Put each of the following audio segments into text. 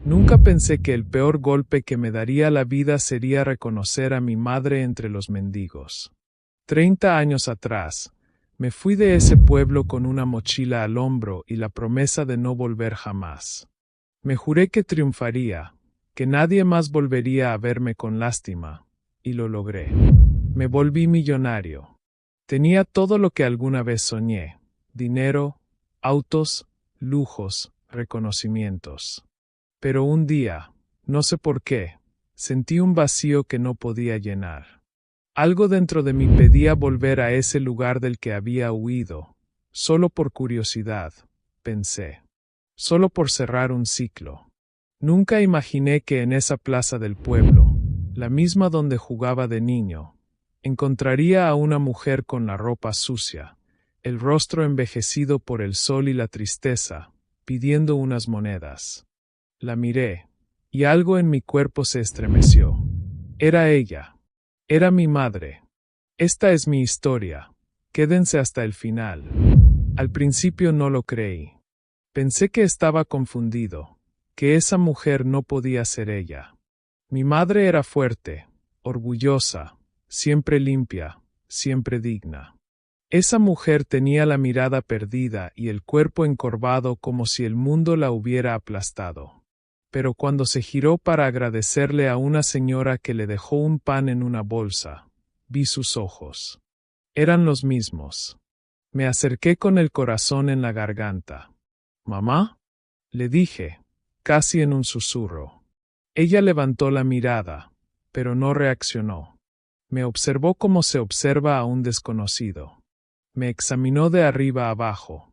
Nunca pensé que el peor golpe que me daría la vida sería reconocer a mi madre entre los mendigos. 30 años atrás, me fui de ese pueblo con una mochila al hombro y la promesa de no volver jamás. Me juré que triunfaría, que nadie más volvería a verme con lástima, y lo logré. Me volví millonario. Tenía todo lo que alguna vez soñé: dinero, autos, lujos, reconocimientos. Pero un día, no sé por qué, sentí un vacío que no podía llenar. Algo dentro de mí pedía volver a ese lugar del que había huido, solo por curiosidad, pensé. Solo por cerrar un ciclo. Nunca imaginé que en esa plaza del pueblo, la misma donde jugaba de niño, encontraría a una mujer con la ropa sucia, el rostro envejecido por el sol y la tristeza, pidiendo unas monedas. La miré, y algo en mi cuerpo se estremeció. Era ella. Era mi madre. Esta es mi historia. Quédense hasta el final. Al principio no lo creí. Pensé que estaba confundido, que esa mujer no podía ser ella. Mi madre era fuerte, orgullosa, siempre limpia, siempre digna. Esa mujer tenía la mirada perdida y el cuerpo encorvado como si el mundo la hubiera aplastado. Pero cuando se giró para agradecerle a una señora que le dejó un pan en una bolsa, vi sus ojos. Eran los mismos. Me acerqué con el corazón en la garganta. «¿Mamá?», le dije, casi en un susurro. Ella levantó la mirada, pero no reaccionó. Me observó como se observa a un desconocido. Me examinó de arriba abajo,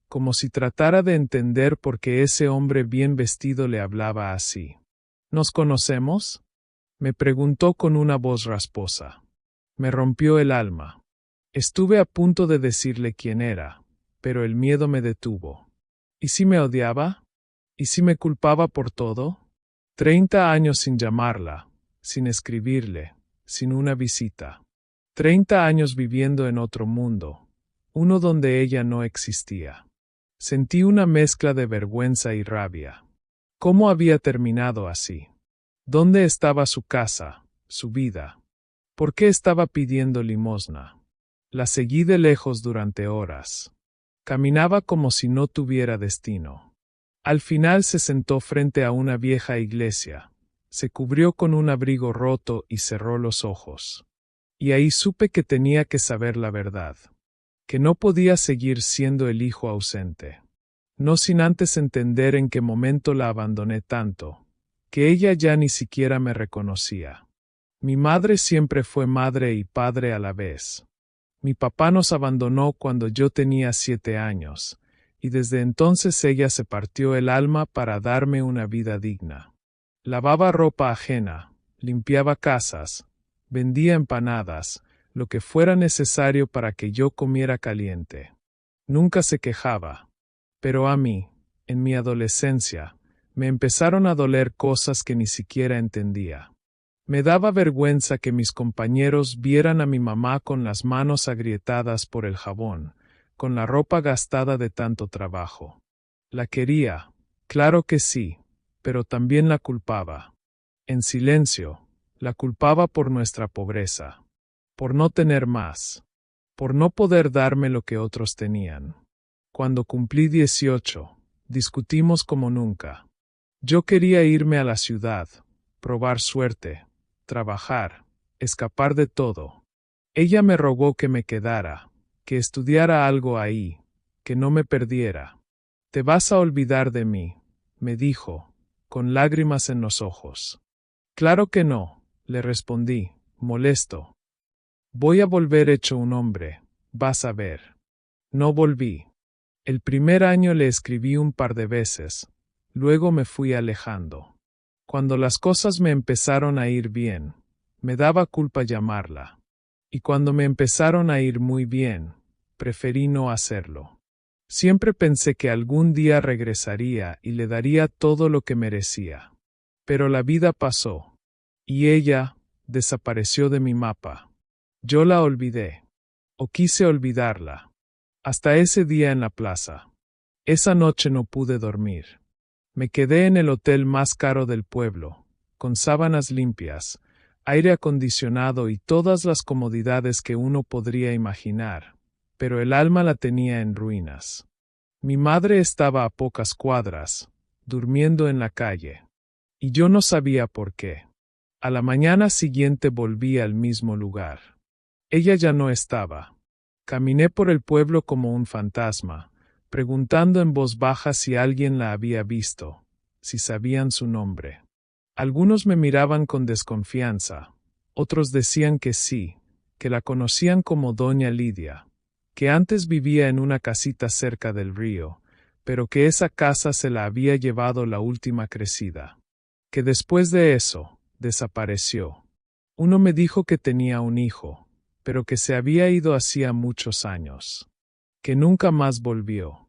como si tratara de entender por qué ese hombre bien vestido le hablaba así. «¿Nos conocemos?», me preguntó con una voz rasposa. Me rompió el alma. Estuve a punto de decirle quién era, pero el miedo me detuvo. ¿Y si me odiaba? ¿Y si me culpaba por todo? 30 años sin llamarla, sin escribirle, sin una visita. 30 años viviendo en otro mundo, uno donde ella no existía. Sentí una mezcla de vergüenza y rabia. ¿Cómo había terminado así? ¿Dónde estaba su casa, su vida? ¿Por qué estaba pidiendo limosna? La seguí de lejos durante horas. Caminaba como si no tuviera destino. Al final se sentó frente a una vieja iglesia, se cubrió con un abrigo roto y cerró los ojos. Y ahí supe que tenía que saber la verdad, que no podía seguir siendo el hijo ausente. No sin antes entender en qué momento la abandoné tanto, que ella ya ni siquiera me reconocía. Mi madre siempre fue madre y padre a la vez. Mi papá nos abandonó cuando yo tenía 7 años, y desde entonces ella se partió el alma para darme una vida digna. Lavaba ropa ajena, limpiaba casas, vendía empanadas, lo que fuera necesario para que yo comiera caliente. Nunca se quejaba. Pero a mí, en mi adolescencia, me empezaron a doler cosas que ni siquiera entendía. Me daba vergüenza que mis compañeros vieran a mi mamá con las manos agrietadas por el jabón, con la ropa gastada de tanto trabajo. La quería, claro que sí, pero también la culpaba. En silencio, la culpaba por nuestra pobreza, por no tener más, por no poder darme lo que otros tenían. Cuando cumplí 18, discutimos como nunca. Yo quería irme a la ciudad, probar suerte, trabajar, escapar de todo. Ella me rogó que me quedara, que estudiara algo ahí, que no me perdiera. «Te vas a olvidar de mí», me dijo, con lágrimas en los ojos. «Claro que no», le respondí, molesto. «Voy a volver hecho un hombre, vas a ver». No volví. El primer año le escribí un par de veces, luego me fui alejando. Cuando las cosas me empezaron a ir bien, me daba culpa llamarla. Y cuando me empezaron a ir muy bien, preferí no hacerlo. Siempre pensé que algún día regresaría y le daría todo lo que merecía. Pero la vida pasó. Y ella desapareció de mi mapa. Yo la olvidé. O quise olvidarla. Hasta ese día en la plaza. Esa noche no pude dormir. Me quedé en el hotel más caro del pueblo, con sábanas limpias, aire acondicionado y todas las comodidades que uno podría imaginar, pero el alma la tenía en ruinas. Mi madre estaba a pocas cuadras, durmiendo en la calle, y yo no sabía por qué. A la mañana siguiente volví al mismo lugar. Ella ya no estaba. Caminé por el pueblo como un fantasma, preguntando en voz baja si alguien la había visto, si sabían su nombre. Algunos me miraban con desconfianza, otros decían que sí, que la conocían como Doña Lidia, que antes vivía en una casita cerca del río, pero que esa casa se la había llevado la última crecida. Que después de eso, desapareció. Uno me dijo que tenía un hijo, pero que se había ido hacía muchos años. Que nunca más volvió.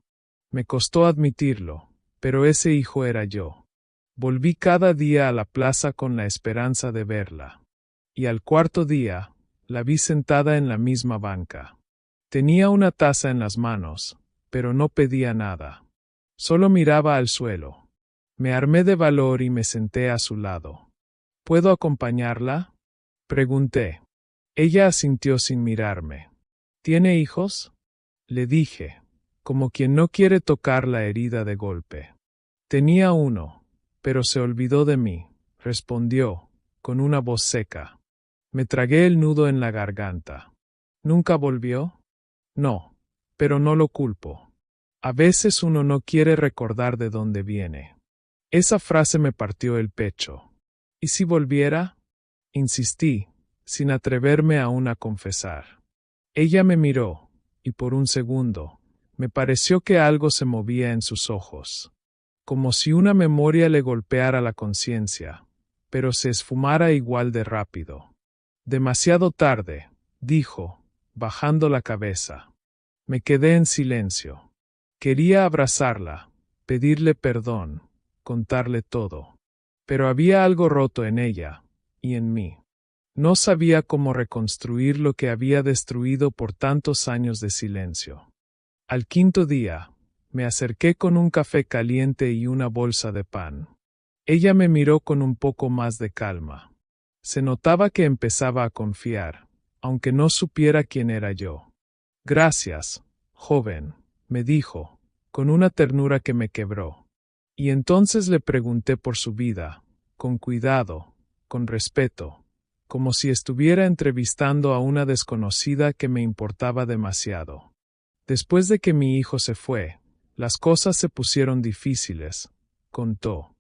Me costó admitirlo, pero ese hijo era yo. Volví cada día a la plaza con la esperanza de verla. Y al cuarto día, la vi sentada en la misma banca. Tenía una taza en las manos, pero no pedía nada. Solo miraba al suelo. Me armé de valor y me senté a su lado. ¿Puedo acompañarla?, pregunté. Ella asintió sin mirarme. ¿Tiene hijos?, le dije, como quien no quiere tocar la herida de golpe. Tenía uno, pero se olvidó de mí, respondió, con una voz seca. Me tragué el nudo en la garganta. ¿Nunca volvió? No, pero no lo culpo. A veces uno no quiere recordar de dónde viene. Esa frase me partió el pecho. ¿Y si volviera?, insistí, sin atreverme aún a confesar. Ella me miró, y por un segundo, me pareció que algo se movía en sus ojos, como si una memoria le golpeara la conciencia, pero se esfumara igual de rápido. Demasiado tarde, dijo, bajando la cabeza. Me quedé en silencio. Quería abrazarla, pedirle perdón, contarle todo. Pero había algo roto en ella, y en mí. No sabía cómo reconstruir lo que había destruido por tantos años de silencio. Al quinto día, me acerqué con un café caliente y una bolsa de pan. Ella me miró con un poco más de calma. Se notaba que empezaba a confiar, aunque no supiera quién era yo. Gracias, joven, me dijo, con una ternura que me quebró. Y entonces le pregunté por su vida, con cuidado, con respeto, como si estuviera entrevistando a una desconocida que me importaba demasiado. Después de que mi hijo se fue, las cosas se pusieron difíciles, contó.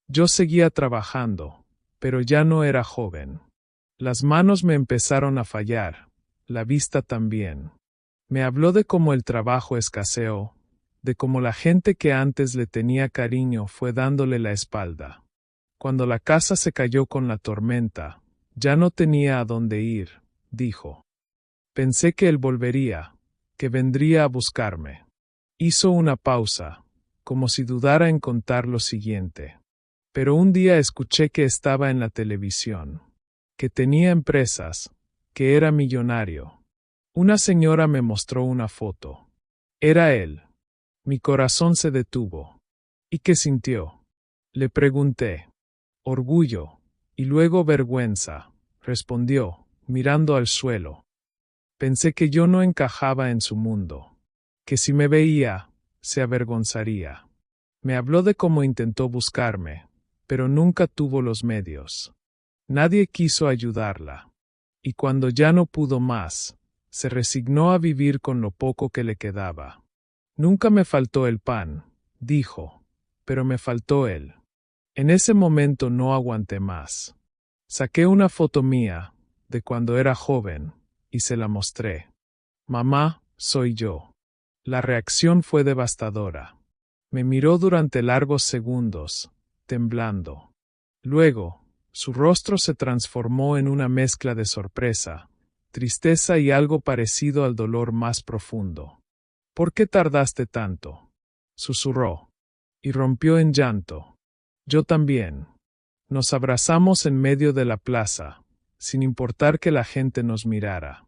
Yo seguía trabajando, pero ya no era joven. Las manos me empezaron a fallar, la vista también. Me habló de cómo el trabajo escaseó, de cómo la gente que antes le tenía cariño fue dándole la espalda. Cuando la casa se cayó con la tormenta, ya no tenía a dónde ir, dijo. Pensé que él volvería, que vendría a buscarme. Hizo una pausa, como si dudara en contar lo siguiente. Pero un día escuché que estaba en la televisión, que tenía empresas, que era millonario. Una señora me mostró una foto. Era él. Mi corazón se detuvo. ¿Y qué sintió?, le pregunté. Orgullo, y luego vergüenza, respondió, mirando al suelo. Pensé que yo no encajaba en su mundo, que si me veía, se avergonzaría. Me habló de cómo intentó buscarme, pero nunca tuvo los medios. Nadie quiso ayudarla. Y cuando ya no pudo más, se resignó a vivir con lo poco que le quedaba. Nunca me faltó el pan, dijo, pero me faltó él. En ese momento no aguanté más. Saqué una foto mía, de cuando era joven, y se la mostré. Mamá, soy yo. La reacción fue devastadora. Me miró durante largos segundos, temblando. Luego, su rostro se transformó en una mezcla de sorpresa, tristeza y algo parecido al dolor más profundo. ¿Por qué tardaste tanto?, susurró. Y rompió en llanto. Yo también. Nos abrazamos en medio de la plaza, sin importar que la gente nos mirara.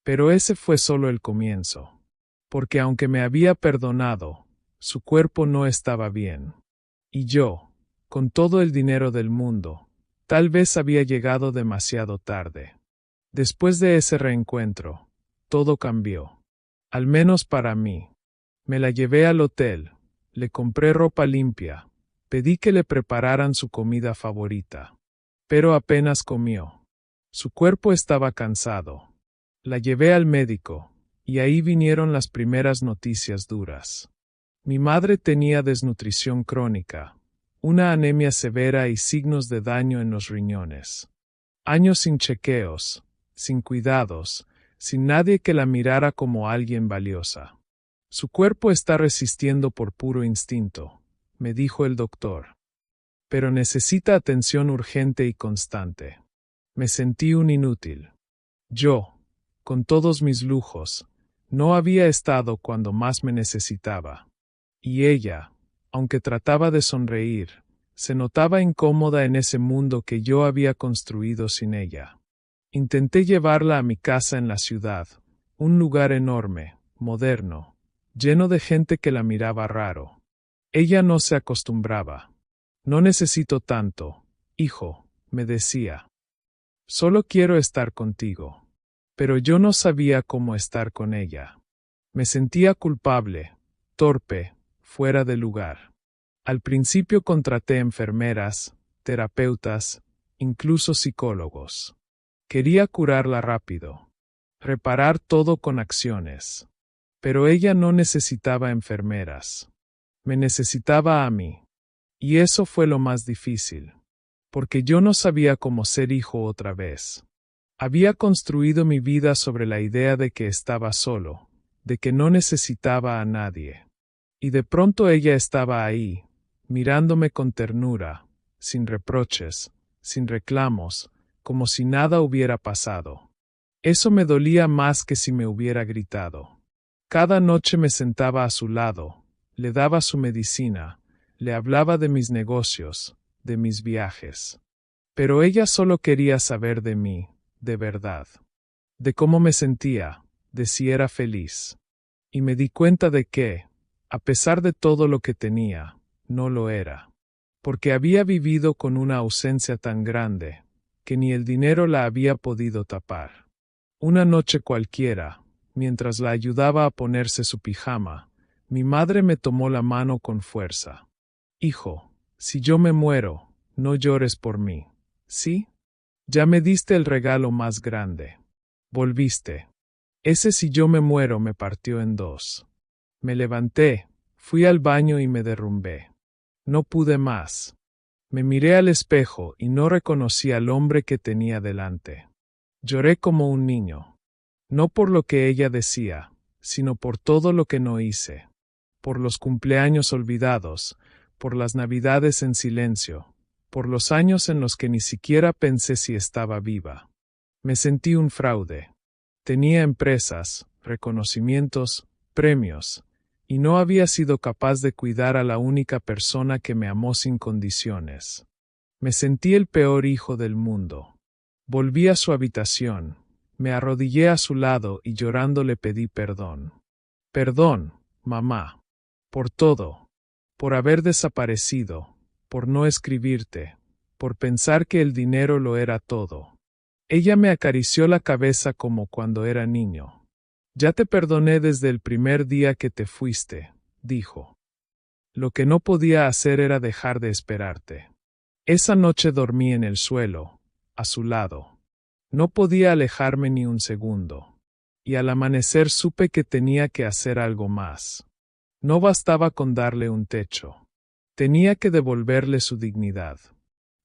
Pero ese fue solo el comienzo. Porque aunque me había perdonado, su cuerpo no estaba bien. Y yo, con todo el dinero del mundo, tal vez había llegado demasiado tarde. Después de ese reencuentro, todo cambió. Al menos para mí. Me la llevé al hotel, le compré ropa limpia, pedí que le prepararan su comida favorita. Pero apenas comió. Su cuerpo estaba cansado. La llevé al médico, y ahí vinieron las primeras noticias duras. Mi madre tenía desnutrición crónica, una anemia severa y signos de daño en los riñones. Años sin chequeos, sin cuidados, sin nadie que la mirara como alguien valiosa. Su cuerpo está resistiendo por puro instinto, me dijo el doctor. Pero necesita atención urgente y constante. Me sentí un inútil. Yo, con todos mis lujos, no había estado cuando más me necesitaba. Y ella, aunque trataba de sonreír, se notaba incómoda en ese mundo que yo había construido sin ella. Intenté llevarla a mi casa en la ciudad, un lugar enorme, moderno, lleno de gente que la miraba raro. Ella no se acostumbraba. No necesito tanto, hijo, me decía. Solo quiero estar contigo. Pero yo no sabía cómo estar con ella. Me sentía culpable, torpe, fuera de lugar. Al principio contraté enfermeras, terapeutas, incluso psicólogos. Quería curarla rápido. Reparar todo con acciones. Pero ella no necesitaba enfermeras. Me necesitaba a mí. Y eso fue lo más difícil. Porque yo no sabía cómo ser hijo otra vez. Había construido mi vida sobre la idea de que estaba solo, de que no necesitaba a nadie. Y de pronto ella estaba ahí, mirándome con ternura, sin reproches, sin reclamos, como si nada hubiera pasado. Eso me dolía más que si me hubiera gritado. Cada noche me sentaba a su lado, le daba su medicina, le hablaba de mis negocios, de mis viajes. Pero ella solo quería saber de mí, de verdad. De cómo me sentía, de si era feliz. Y me di cuenta de que, a pesar de todo lo que tenía, no lo era. Porque había vivido con una ausencia tan grande, que ni el dinero la había podido tapar. Una noche cualquiera, mientras la ayudaba a ponerse su pijama, mi madre me tomó la mano con fuerza. Hijo, si yo me muero, no llores por mí, ¿sí? Ya me diste el regalo más grande. Volviste. Ese si yo me muero me partió en dos. Me levanté, fui al baño y me derrumbé. No pude más. Me miré al espejo y no reconocí al hombre que tenía delante. Lloré como un niño. No por lo que ella decía, sino por todo lo que no hice. Por los cumpleaños olvidados, por las navidades en silencio, por los años en los que ni siquiera pensé si estaba viva. Me sentí un fraude. Tenía empresas, reconocimientos, premios, y no había sido capaz de cuidar a la única persona que me amó sin condiciones. Me sentí el peor hijo del mundo. Volví a su habitación, me arrodillé a su lado y llorando le pedí perdón. Perdón, mamá. Por todo. Por haber desaparecido, por no escribirte, por pensar que el dinero lo era todo. Ella me acarició la cabeza como cuando era niño. Ya te perdoné desde el primer día que te fuiste, dijo. Lo que no podía hacer era dejar de esperarte. Esa noche dormí en el suelo, a su lado. No podía alejarme ni un segundo. Y al amanecer supe que tenía que hacer algo más. No bastaba con darle un techo. Tenía que devolverle su dignidad.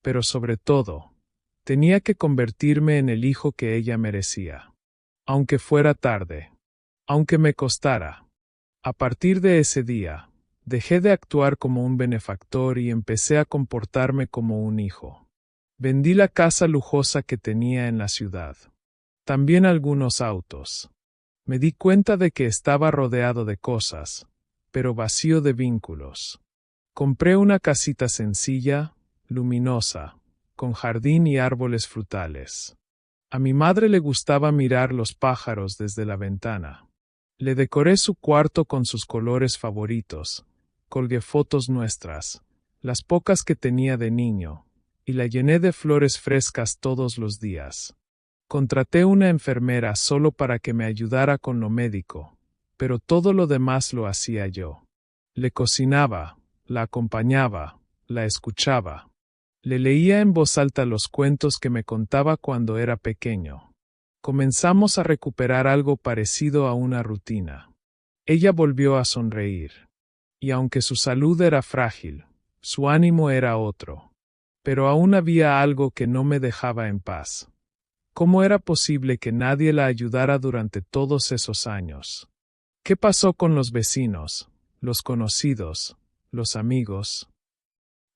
Pero sobre todo, tenía que convertirme en el hijo que ella merecía. Aunque fuera tarde. Aunque me costara. A partir de ese día, dejé de actuar como un benefactor y empecé a comportarme como un hijo. Vendí la casa lujosa que tenía en la ciudad. También algunos autos. Me di cuenta de que estaba rodeado de cosas, pero vacío de vínculos. Compré una casita sencilla, luminosa, con jardín y árboles frutales. A mi madre le gustaba mirar los pájaros desde la ventana. Le decoré su cuarto con sus colores favoritos, colgué fotos nuestras, las pocas que tenía de niño, y la llené de flores frescas todos los días. Contraté una enfermera solo para que me ayudara con lo médico, pero todo lo demás lo hacía yo. Le cocinaba, la acompañaba, la escuchaba. Le leía en voz alta los cuentos que me contaba cuando era pequeño. Comenzamos a recuperar algo parecido a una rutina. Ella volvió a sonreír. Y aunque su salud era frágil, su ánimo era otro. Pero aún había algo que no me dejaba en paz. ¿Cómo era posible que nadie la ayudara durante todos esos años? ¿Qué pasó con los vecinos, los conocidos, los amigos?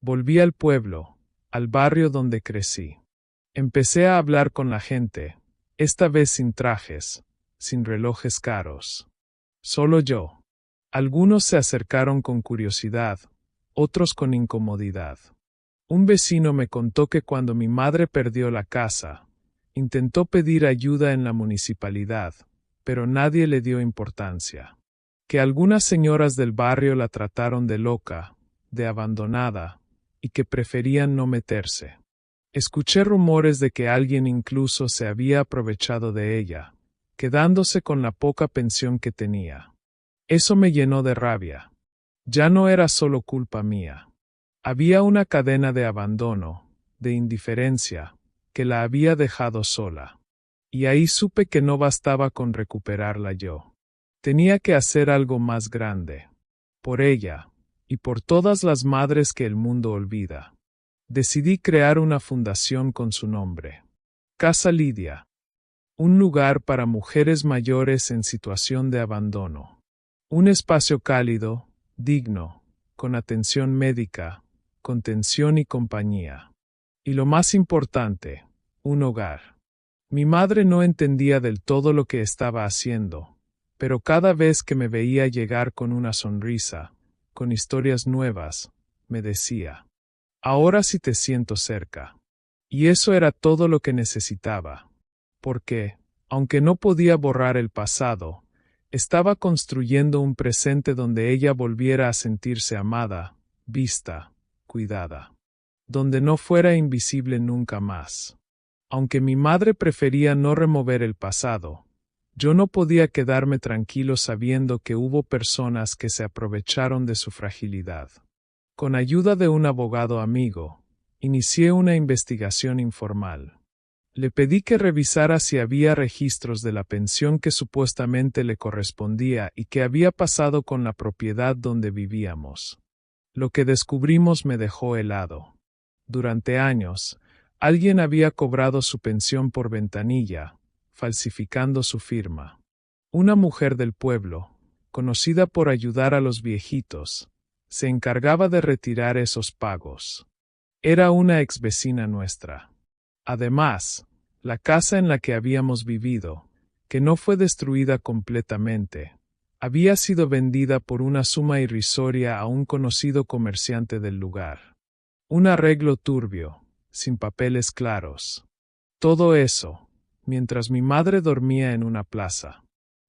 Volví al pueblo, al barrio donde crecí. Empecé a hablar con la gente, esta vez sin trajes, sin relojes caros. Solo yo. Algunos se acercaron con curiosidad, otros con incomodidad. Un vecino me contó que cuando mi madre perdió la casa, intentó pedir ayuda en la municipalidad, pero nadie le dio importancia. Que algunas señoras del barrio la trataron de loca, de abandonada, y que preferían no meterse. Escuché rumores de que alguien incluso se había aprovechado de ella, quedándose con la poca pensión que tenía. Eso me llenó de rabia. Ya no era solo culpa mía. Había una cadena de abandono, de indiferencia, que la había dejado sola. Y ahí supe que no bastaba con recuperarla yo. Tenía que hacer algo más grande. Por ella, y por todas las madres que el mundo olvida. Decidí crear una fundación con su nombre. Casa Lidia. Un lugar para mujeres mayores en situación de abandono. Un espacio cálido, digno, con atención médica, contención y compañía. Y lo más importante, un hogar. Mi madre no entendía del todo lo que estaba haciendo, pero cada vez que me veía llegar con una sonrisa, con historias nuevas, me decía, ahora sí te siento cerca. Y eso era todo lo que necesitaba. Porque, aunque no podía borrar el pasado, estaba construyendo un presente donde ella volviera a sentirse amada, vista, cuidada. Donde no fuera invisible nunca más. Aunque mi madre prefería no remover el pasado, yo no podía quedarme tranquilo sabiendo que hubo personas que se aprovecharon de su fragilidad. Con ayuda de un abogado amigo, inicié una investigación informal. Le pedí que revisara si había registros de la pensión que supuestamente le correspondía y qué había pasado con la propiedad donde vivíamos. Lo que descubrimos me dejó helado. Durante años, alguien había cobrado su pensión por ventanilla, falsificando su firma. Una mujer del pueblo, conocida por ayudar a los viejitos, se encargaba de retirar esos pagos. Era una exvecina nuestra. Además, la casa en la que habíamos vivido, que no fue destruida completamente, había sido vendida por una suma irrisoria a un conocido comerciante del lugar. Un arreglo turbio, sin papeles claros. Todo eso, mientras mi madre dormía en una plaza.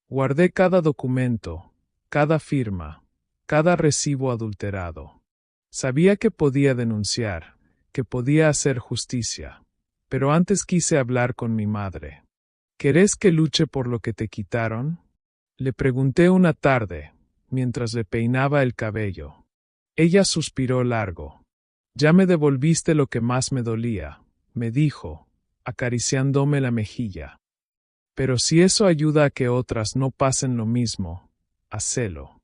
Guardé cada documento, cada firma, cada recibo adulterado. Sabía que podía denunciar, que podía hacer justicia, pero antes quise hablar con mi madre. ¿Querés que luche por lo que te quitaron? Le pregunté una tarde, mientras le peinaba el cabello. Ella suspiró largo. Ya me devolviste lo que más me dolía, me dijo, acariciándome la mejilla. Pero si eso ayuda a que otras no pasen lo mismo, hacelo.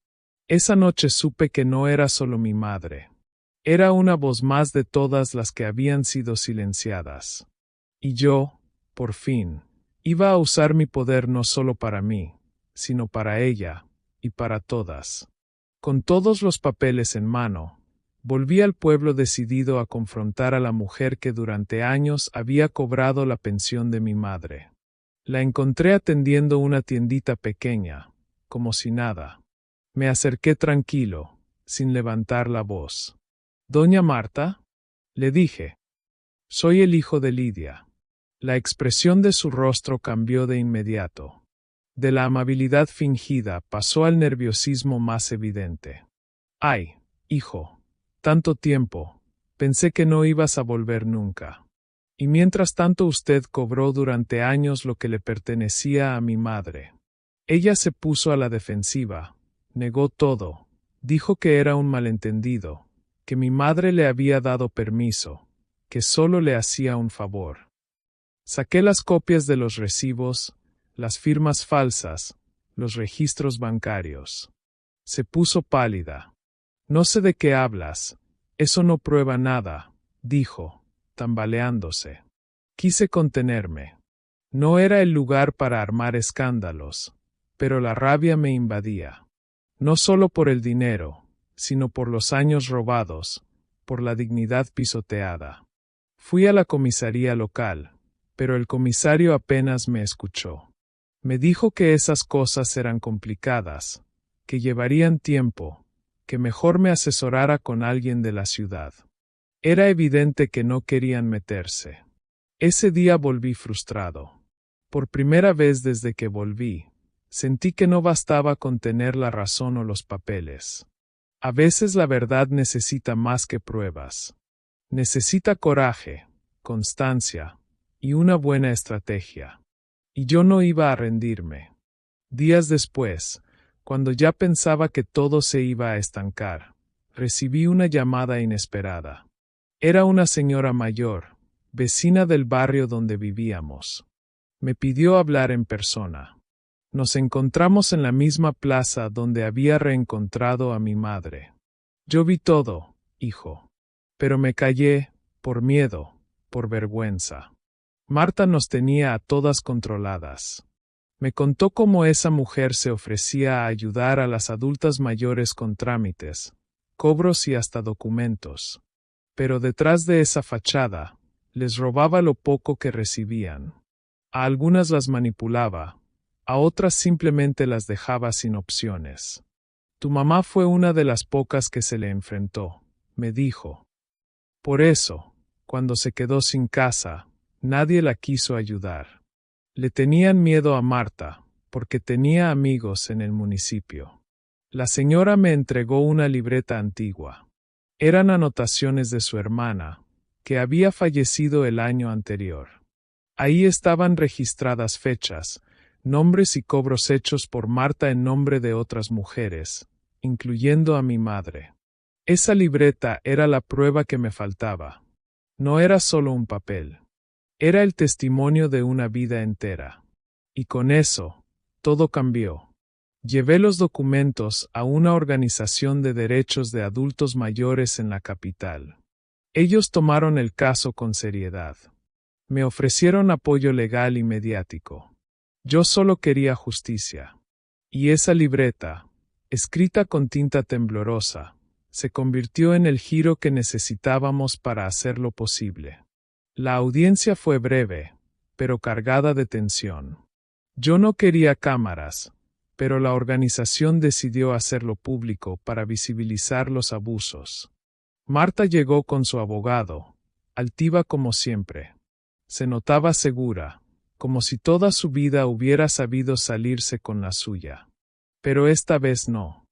Esa noche supe que no era solo mi madre. Era una voz más de todas las que habían sido silenciadas. Y yo, por fin, iba a usar mi poder no solo para mí, sino para ella, y para todas. Con todos los papeles en mano, volví al pueblo decidido a confrontar a la mujer que durante años había cobrado la pensión de mi madre. La encontré atendiendo una tiendita pequeña, como si nada. Me acerqué tranquilo, sin levantar la voz. «¿Doña Marta?» le dije. «Soy el hijo de Lidia». La expresión de su rostro cambió de inmediato. De la amabilidad fingida pasó al nerviosismo más evidente. «Ay, hijo, Tanto tiempo. Pensé que no ibas a volver nunca. Y mientras tanto usted cobró durante años lo que le pertenecía a mi madre. Ella se puso a la defensiva, negó todo, dijo que era un malentendido, que mi madre le había dado permiso, que solo le hacía un favor. Saqué las copias de los recibos, las firmas falsas, los registros bancarios. Se puso pálida. No sé de qué hablas. Eso no prueba nada, dijo, tambaleándose. Quise contenerme. No era el lugar para armar escándalos, pero la rabia me invadía. No solo por el dinero, sino por los años robados, por la dignidad pisoteada. Fui a la comisaría local, pero el comisario apenas me escuchó. Me dijo que esas cosas eran complicadas, que llevarían tiempo, que mejor me asesorara con alguien de la ciudad. Era evidente que no querían meterse. Ese día volví frustrado. Por primera vez desde que volví, sentí que no bastaba con tener la razón o los papeles. A veces la verdad necesita más que pruebas. Necesita coraje, constancia y una buena estrategia. Y yo no iba a rendirme. Días después, cuando ya pensaba que todo se iba a estancar, recibí una llamada inesperada. Era una señora mayor, vecina del barrio donde vivíamos. Me pidió hablar en persona. Nos encontramos en la misma plaza donde había reencontrado a mi madre. Yo vi todo, hijo. Pero me callé, por miedo, por vergüenza. Marta nos tenía a todas controladas. Me contó cómo esa mujer se ofrecía a ayudar a las adultas mayores con trámites, cobros y hasta documentos. Pero detrás de esa fachada, les robaba lo poco que recibían. A algunas las manipulaba, a otras simplemente las dejaba sin opciones. Tu mamá fue una de las pocas que se le enfrentó, me dijo. Por eso, cuando se quedó sin casa, nadie la quiso ayudar. Le tenían miedo a Marta, porque tenía amigos en el municipio. La señora me entregó una libreta antigua. Eran anotaciones de su hermana, que había fallecido el año anterior. Ahí estaban registradas fechas, nombres y cobros hechos por Marta en nombre de otras mujeres, incluyendo a mi madre. Esa libreta era la prueba que me faltaba. No era solo un papel. Era el testimonio de una vida entera. Y con eso, todo cambió. Llevé los documentos a una organización de derechos de adultos mayores en la capital. Ellos tomaron el caso con seriedad. Me ofrecieron apoyo legal y mediático. Yo solo quería justicia. Y esa libreta, escrita con tinta temblorosa, se convirtió en el giro que necesitábamos para hacerlo posible. La audiencia fue breve, pero cargada de tensión. Yo no quería cámaras, pero la organización decidió hacerlo público para visibilizar los abusos. Marta llegó con su abogado, altiva como siempre. Se notaba segura, como si toda su vida hubiera sabido salirse con la suya. Pero esta vez no.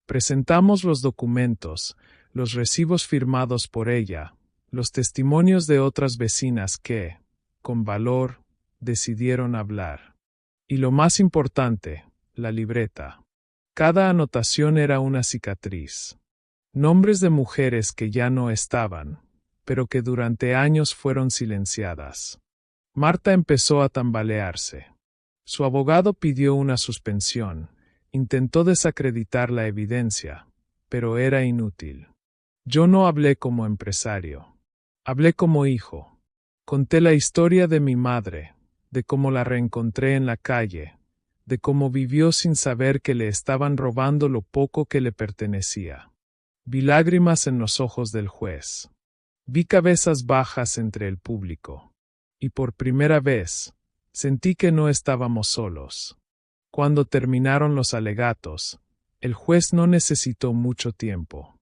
Presentamos los documentos, los recibos firmados por ella, los testimonios de otras vecinas que, con valor, decidieron hablar. Y lo más importante, la libreta. Cada anotación era una cicatriz. Nombres de mujeres que ya no estaban, pero que durante años fueron silenciadas. Marta empezó a tambalearse. Su abogado pidió una suspensión, intentó desacreditar la evidencia, pero era inútil. Yo no hablé como empresario. Hablé como hijo. Conté la historia de mi madre, de cómo la reencontré en la calle, de cómo vivió sin saber que le estaban robando lo poco que le pertenecía. Vi lágrimas en los ojos del juez. Vi cabezas bajas entre el público. Y por primera vez, sentí que no estábamos solos. Cuando terminaron los alegatos, el juez no necesitó mucho tiempo.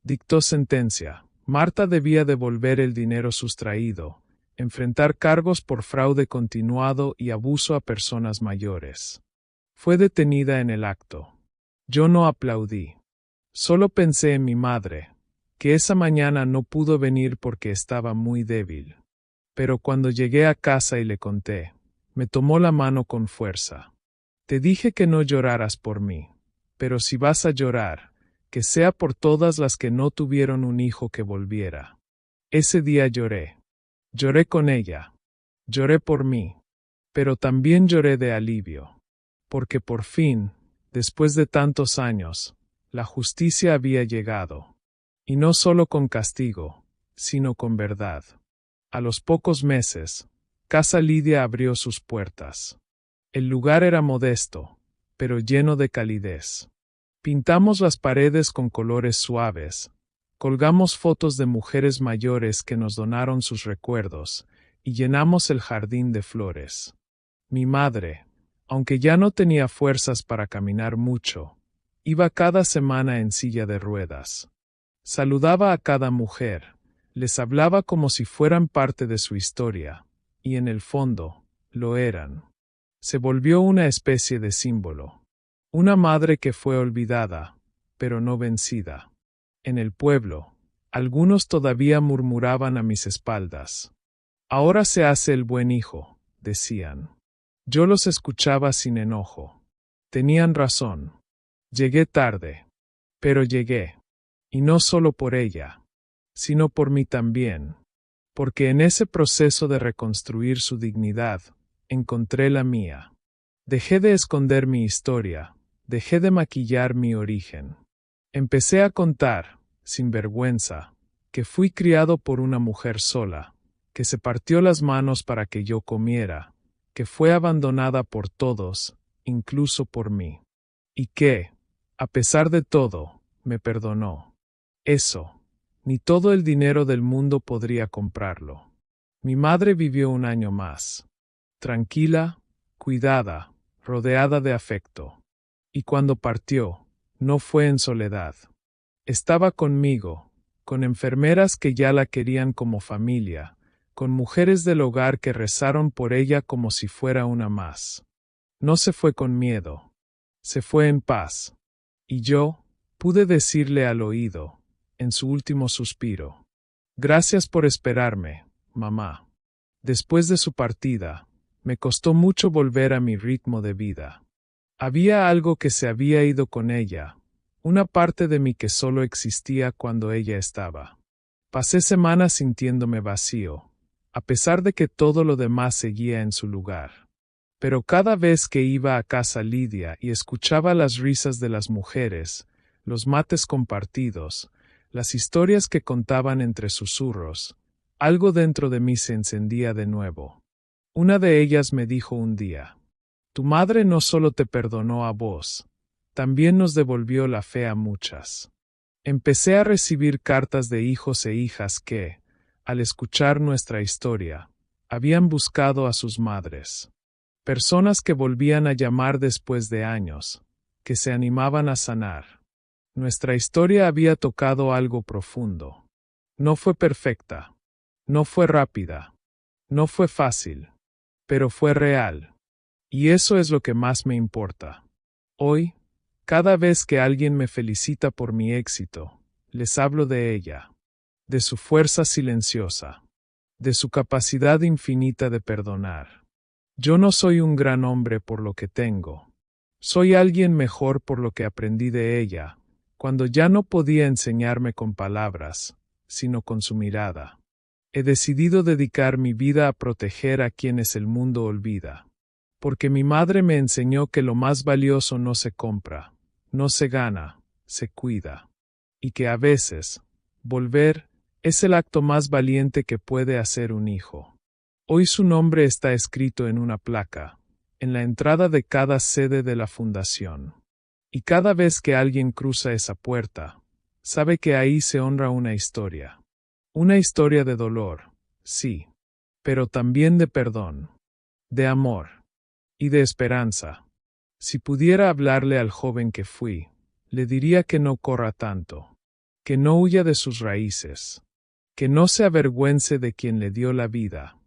Dictó sentencia. Marta debía devolver el dinero sustraído, enfrentar cargos por fraude continuado y abuso a personas mayores. Fue detenida en el acto. Yo no aplaudí. Solo pensé en mi madre, que esa mañana no pudo venir porque estaba muy débil. Pero cuando llegué a casa y le conté, me tomó la mano con fuerza. Te dije que no lloraras por mí, pero si vas a llorar, que sea por todas las que no tuvieron un hijo que volviera. Ese día lloré. Lloré con ella. Lloré por mí. Pero también lloré de alivio. Porque por fin, después de tantos años, la justicia había llegado. Y no solo con castigo, sino con verdad. A los pocos meses, Casa Lidia abrió sus puertas. El lugar era modesto, pero lleno de calidez. Pintamos las paredes con colores suaves, colgamos fotos de mujeres mayores que nos donaron sus recuerdos, y llenamos el jardín de flores. Mi madre, aunque ya no tenía fuerzas para caminar mucho, iba cada semana en silla de ruedas. Saludaba a cada mujer, les hablaba como si fueran parte de su historia, y en el fondo, lo eran. Se volvió una especie de símbolo. Una madre que fue olvidada, pero no vencida. En el pueblo, algunos todavía murmuraban a mis espaldas. Ahora se hace el buen hijo, decían. Yo los escuchaba sin enojo. Tenían razón. Llegué tarde. Pero llegué. Y no solo por ella, sino por mí también. Porque en ese proceso de reconstruir su dignidad, encontré la mía. Dejé de esconder mi historia, dejé de maquillar mi origen. Empecé a contar, sin vergüenza, que fui criado por una mujer sola, que se partió las manos para que yo comiera, que fue abandonada por todos, incluso por mí. Y que, a pesar de todo, me perdonó. Eso, ni todo el dinero del mundo podría comprarlo. Mi madre vivió un año más. Tranquila, cuidada, rodeada de afecto. Y cuando partió, no fue en soledad. Estaba conmigo, con enfermeras que ya la querían como familia, con mujeres del hogar que rezaron por ella como si fuera una más. No se fue con miedo. Se fue en paz. Y yo, pude decirle al oído, en su último suspiro, gracias por esperarme, mamá. Después de su partida, me costó mucho volver a mi ritmo de vida. Había algo que se había ido con ella, una parte de mí que solo existía cuando ella estaba. Pasé semanas sintiéndome vacío, a pesar de que todo lo demás seguía en su lugar. Pero cada vez que iba a Casa Lidia y escuchaba las risas de las mujeres, los mates compartidos, las historias que contaban entre susurros, algo dentro de mí se encendía de nuevo. Una de ellas me dijo un día, tu madre no solo te perdonó a vos, también nos devolvió la fe a muchas. Empecé a recibir cartas de hijos e hijas que, al escuchar nuestra historia, habían buscado a sus madres. Personas que volvían a llamar después de años, que se animaban a sanar. Nuestra historia había tocado algo profundo. No fue perfecta. No fue rápida. No fue fácil. Pero fue real. Y eso es lo que más me importa. Hoy, cada vez que alguien me felicita por mi éxito, les hablo de ella. De su fuerza silenciosa. De su capacidad infinita de perdonar. Yo no soy un gran hombre por lo que tengo. Soy alguien mejor por lo que aprendí de ella, cuando ya no podía enseñarme con palabras, sino con su mirada. He decidido dedicar mi vida a proteger a quienes el mundo olvida. Porque mi madre me enseñó que lo más valioso no se compra, no se gana, se cuida. Y que a veces, volver, es el acto más valiente que puede hacer un hijo. Hoy su nombre está escrito en una placa, en la entrada de cada sede de la fundación. Y cada vez que alguien cruza esa puerta, sabe que ahí se honra una historia. Una historia de dolor, sí, pero también de perdón, de amor y de esperanza. Si pudiera hablarle al joven que fui, le diría que no corra tanto, que no huya de sus raíces, que no se avergüence de quien le dio la vida.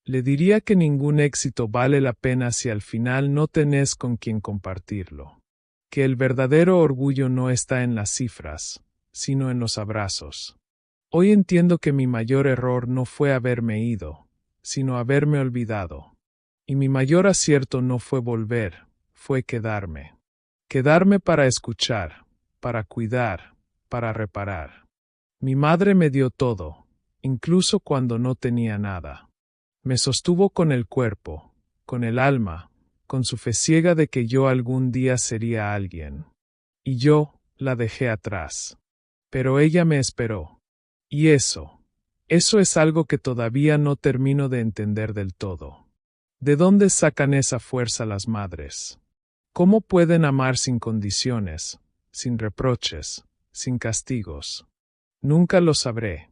Le diría que ningún éxito vale la pena si al final no tenés con quien compartirlo. Que el verdadero orgullo no está en las cifras, sino en los abrazos. Hoy entiendo que mi mayor error no fue haberme ido, sino haberme olvidado. Y mi mayor acierto no fue volver, fue quedarme. Quedarme para escuchar, para cuidar, para reparar. Mi madre me dio todo, incluso cuando no tenía nada. Me sostuvo con el cuerpo, con el alma, con su fe ciega de que yo algún día sería alguien. Y yo la dejé atrás. Pero ella me esperó. Y eso es algo que todavía no termino de entender del todo. ¿De dónde sacan esa fuerza las madres? ¿Cómo pueden amar sin condiciones, sin reproches, sin castigos? Nunca lo sabré.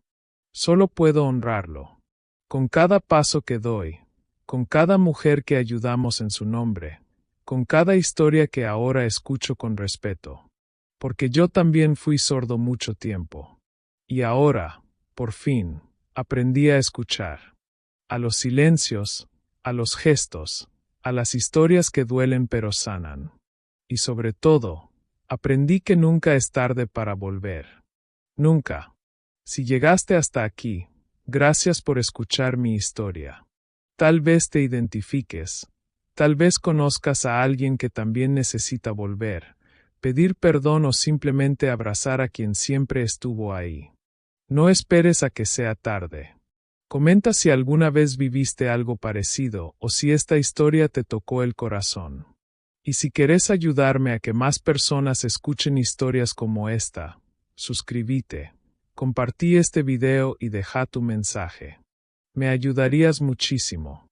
Solo puedo honrarlo. Con cada paso que doy, con cada mujer que ayudamos en su nombre, con cada historia que ahora escucho con respeto. Porque yo también fui sordo mucho tiempo. Y ahora, por fin, aprendí a escuchar. A los silencios, a los gestos, a las historias que duelen pero sanan. Y sobre todo, aprendí que nunca es tarde para volver. Nunca. Si llegaste hasta aquí, gracias por escuchar mi historia. Tal vez te identifiques, tal vez conozcas a alguien que también necesita volver, pedir perdón o simplemente abrazar a quien siempre estuvo ahí. No esperes a que sea tarde. Comenta si alguna vez viviste algo parecido o si esta historia te tocó el corazón. Y si querés ayudarme a que más personas escuchen historias como esta, suscríbete, compartí este video y deja tu mensaje. Me ayudarías muchísimo.